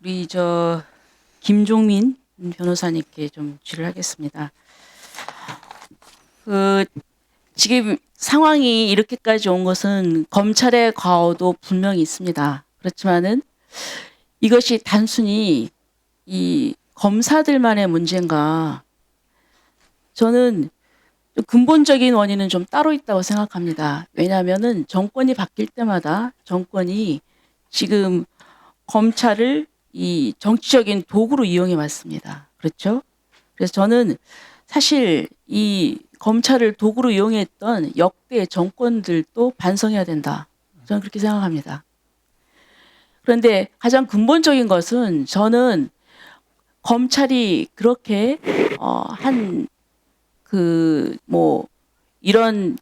우리 김종민 변호사님께 좀 질의를 하겠습니다. 지금 상황이 이렇게까지 온 것은 검찰의 과오도 분명히 있습니다. 그렇지만은 이것이 단순히 이 검사들만의 문제인가? 저는 좀 근본적인 원인은 좀 따로 있다고 생각합니다. 왜냐하면은 정권이 바뀔 때마다 정권이 지금 검찰을 이 정치적인 도구로 이용해 왔습니다. 그렇죠? 그래서 저는 사실 이 검찰을 도구로 이용했던 역대 정권들도 반성해야 된다. 저는 그렇게 생각합니다. 그런데 가장 근본적인 것은 저는 검찰이 그렇게 이런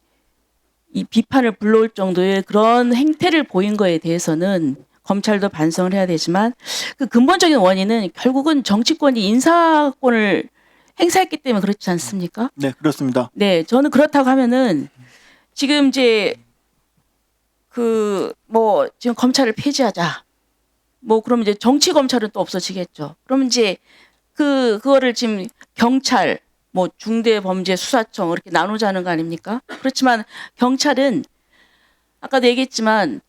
이 비판을 불러올 정도의 그런 행태를 보인 거에 대해서는 검찰도 반성을 해야 되지만 그 근본적인 원인은 결국은 정치권이 인사권을 행사했기 때문에 그렇지 않습니까? 네, 그렇습니다. 네, 저는 그렇다고 하면은 지금 이제 지금 검찰을 폐지하자. 그럼 이제 정치 검찰은 또 없어지겠죠. 그럼 이제 그거를 지금 경찰, 중대범죄수사청 이렇게 나누자는 거 아닙니까? 그렇지만 경찰은 아까도 얘기했지만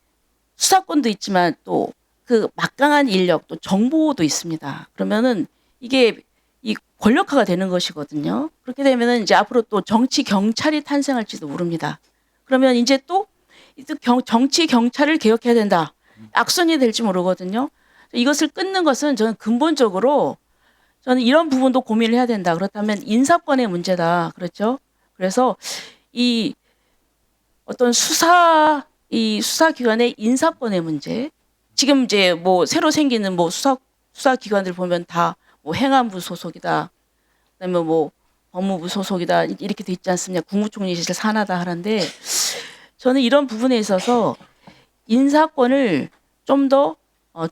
수사권도 있지만 또 그 막강한 인력 또 정보도 있습니다. 그러면은 이게 이 권력화가 되는 것이거든요. 그렇게 되면은 이제 앞으로 또 정치 경찰이 탄생할지도 모릅니다. 그러면 이제 또 정치 경찰을 개혁해야 된다. 악순이 될지 모르거든요. 이것을 끊는 것은 저는 근본적으로 저는 이런 부분도 고민을 해야 된다. 그렇다면 인사권의 문제다. 그렇죠? 그래서 이 어떤 수사기관의 인사권의 문제. 지금 이제 새로 생기는 수사기관들 보면 다 행안부 소속이다. 그다음에 법무부 소속이다. 이렇게 돼 있지 않습니까? 국무총리실 산하다 하는데 저는 이런 부분에 있어서 인사권을 좀 더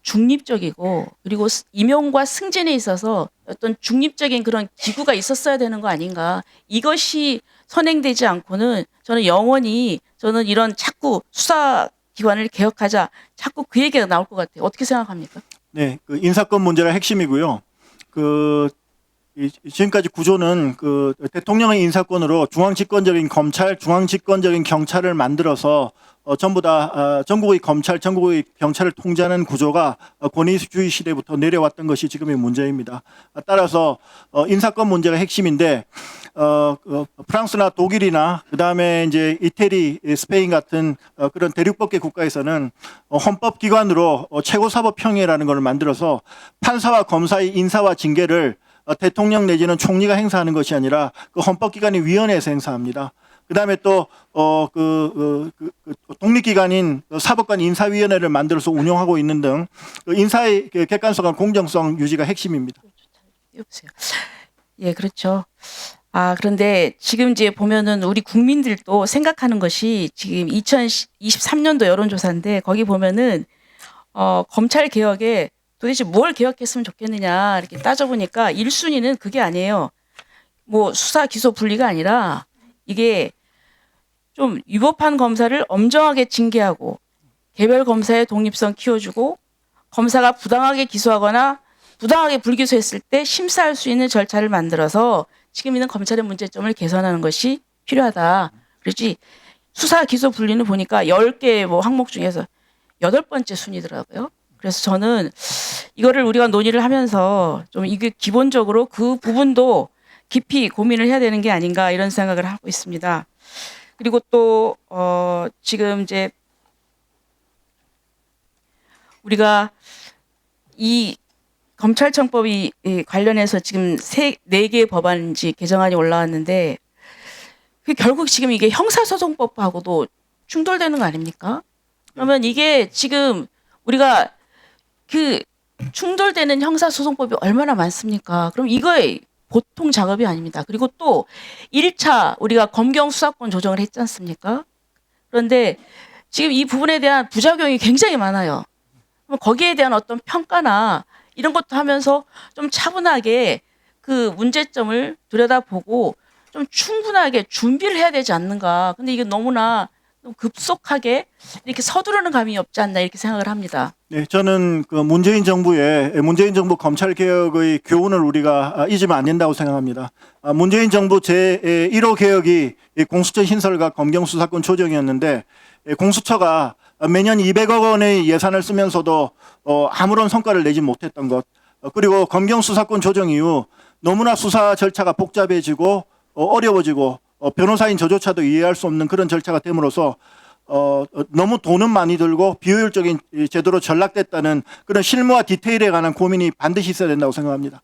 중립적이고 그리고 임용과 승진에 있어서 어떤 중립적인 그런 기구가 있었어야 되는 거 아닌가. 이것이 선행되지 않고는 저는 영원히 저는 이런 자꾸 수사기관을 개혁하자 자꾸 그 얘기가 나올 것 같아요. 어떻게 생각합니까? 네, 그 인사권 문제가 핵심이고요. 지금까지 구조는 대통령의 인사권으로 중앙집권적인 검찰, 중앙집권적인 경찰을 만들어서 전부 다 전국의 검찰, 전국의 경찰을 통제하는 구조가 권위주의 시대부터 내려왔던 것이 지금의 문제입니다. 따라서 인사권 문제가 핵심인데 프랑스나 독일이나 그다음에 이제 이태리, 스페인 같은 그런 대륙법계 국가에서는 헌법기관으로 최고사법평의회라는 것을 만들어서 판사와 검사의 인사와 징계를 대통령 내지는 총리가 행사하는 것이 아니라 그 헌법기관의 위원회에서 행사합니다. 그다음에 또 독립기관인 사법관 인사위원회를 만들어서 운영하고 있는 등 인사의 객관성과 공정성 유지가 핵심입니다. 여보세요. 예, 그렇죠. 그런데 지금 이제 보면은 우리 국민들도 생각하는 것이 지금 2023년도 여론조사인데 거기 보면은 검찰 개혁에 도대체 뭘 개혁했으면 좋겠느냐 이렇게 따져보니까 1순위는 그게 아니에요. 수사 기소 분리가 아니라 이게 좀 위법한 검사를 엄정하게 징계하고 개별 검사의 독립성 키워주고 검사가 부당하게 기소하거나 부당하게 불기소했을 때 심사할 수 있는 절차를 만들어서 지금 있는 검찰의 문제점을 개선하는 것이 필요하다. 그렇지 수사 기소 분리는 보니까 10개 항목 중에서 8번째 순위더라고요. 그래서 저는 이거를 우리가 논의를 하면서 좀 이게 기본적으로 그 부분도 깊이 고민을 해야 되는 게 아닌가 이런 생각을 하고 있습니다. 그리고 또 지금 이제 우리가 이 검찰청법이 관련해서 지금 4개의 법안인지 개정안이 올라왔는데 그 결국 지금 이게 형사소송법하고도 충돌되는 거 아닙니까? 그러면 이게 지금 우리가 그 충돌되는 형사소송법이 얼마나 많습니까? 그럼 이거에 보통 작업이 아닙니다. 그리고 또 1차 우리가 검경 수사권 조정을 했지 않습니까? 그런데 지금 이 부분에 대한 부작용이 굉장히 많아요. 그럼 거기에 대한 어떤 평가나 이런 것도 하면서 좀 차분하게 그 문제점을 들여다보고 좀 충분하게 준비를 해야 되지 않는가. 근데 이게 너무나 급속하게 이렇게 서두르는 감이 없지 않나 이렇게 생각을 합니다. 네, 저는 그 문재인 정부 검찰 개혁의 교훈을 우리가 잊으면 안 된다고 생각합니다. 문재인 정부 제 1호 개혁이 이 공수처 신설과 검경 수사권 조정이었는데 공수처가 매년 200억 원의 예산을 쓰면서도 아무런 성과를 내지 못했던 것, 그리고 검경 수사권 조정 이후 너무나 수사 절차가 복잡해지고 어려워지고 변호사인 저조차도 이해할 수 없는 그런 절차가 됨으로써 너무 돈은 많이 들고 비효율적인 제도로 전락됐다는 그런 실무와 디테일에 관한 고민이 반드시 있어야 된다고 생각합니다.